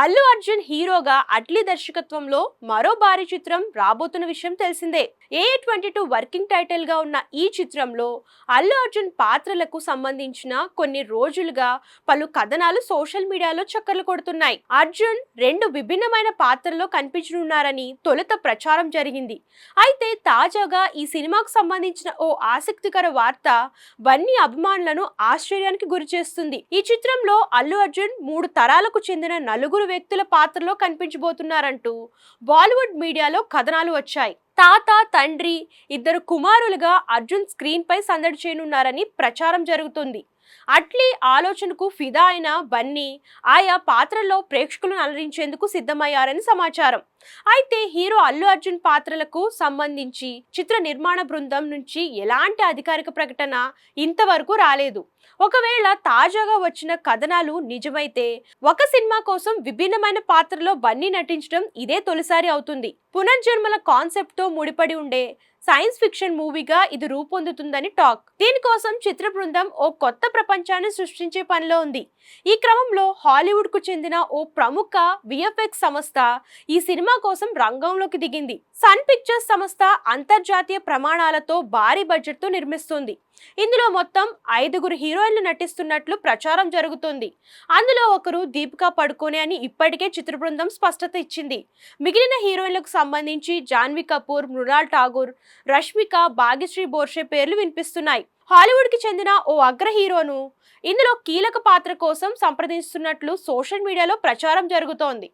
అల్లు అర్జున్ హీరోగా అట్లీ దర్శకత్వంలో మరో భారీ చిత్రం రాబోతున్న విషయం తెలిసిందే. AA22 వర్కింగ్ టైటిల్ గా ఉన్న ఈ చిత్రంలో అల్లు అర్జున్ పాత్రలకు సంబంధించిన కొన్ని రోజులుగా పలు కథనాలు సోషల్ మీడియాలో చక్కర్లు కొడుతున్నాయి. అర్జున్ రెండు విభిన్నమైన పాత్రల్లో కనిపించనున్నారని తొలుత ప్రచారం జరిగింది. అయితే తాజాగా ఈ సినిమాకు సంబంధించిన ఓ ఆసక్తికర వార్త బన్నీ అభిమానులను ఆశ్చర్యానికి గురి చేస్తుంది. ఈ చిత్రంలో అల్లు అర్జున్ 3 తరాలకు చెందిన నలుగురు వ్యక్తుల పాత్రలో కనిపించబోతున్నారంటూ బాలీవుడ్ మీడియాలో కథనాలు వచ్చాయి. తాత, తండ్రి, ఇద్దరు కుమారులుగా అర్జున్ స్క్రీన్ పై సందడి చేయనున్నారని ప్రచారం జరుగుతుంది. అట్లీ ఆలోచనకు ఫిదా అయిన బన్నీ ఆయా పాత్రల్లో ప్రేక్షకులను అలరించేందుకు సిద్ధమయ్యారని సమాచారం. అయితే హీరో అల్లు అర్జున్ పాత్రలకు సంబంధించి చిత్ర నిర్మాణ బృందం నుంచి ఎలాంటి అధికారిక ప్రకటన ఇంతవరకు రాలేదు. ఒకవేళ తాజాగా వచ్చిన కథనాలు నిజమైతే ఒక సినిమా కోసం విభిన్నమైన పాత్రలో బన్నీ నటించడం ఇదే తొలిసారి అవుతుంది. పునర్జన్మల కాన్సెప్ట్ తో ముడిపడి ఉండే సైన్స్ ఫిక్షన్ మూవీగా ఇది రూపొందుతుందని టాక్. దీనికోసం చిత్ర బృందం ఓ కొత్త ప్రపంచాన్ని సృష్టించే పనిలో ఉంది. ఈ క్రమంలో హాలీవుడ్ కు చెందిన ఓ ప్రముఖ VFX సంస్థ ఈ సినిమా కోసం రంగంలోకి దిగింది. సన్ పిక్చర్స్ సంస్థ అంతర్జాతీయ ప్రమాణాలతో భారీ బడ్జెట్ తో నిర్మిస్తుంది. ఇందులో మొత్తం 5 హీరోయిన్లు నటిస్తున్నట్లు ప్రచారం జరుగుతుంది. అందులో ఒకరు దీపికా పడుకోనే అని ఇప్పటికే చిత్ర బృందం స్పష్టత ఇచ్చింది. మిగిలిన హీరోయిన్లకు సంబంధించి జాన్వీ కపూర్, మృణాల్ ఠాగూర్, రష్మిక, భాగ్యశ్రీ బోర్షే పేర్లు వినిపిస్తున్నాయి. హాలీవుడ్ కి చెందిన ఓ అగ్ర హీరోను ఇందులో కీలక పాత్ర కోసం సంప్రదిస్తున్నట్లు సోషల్ మీడియాలో ప్రచారం జరుగుతోంది.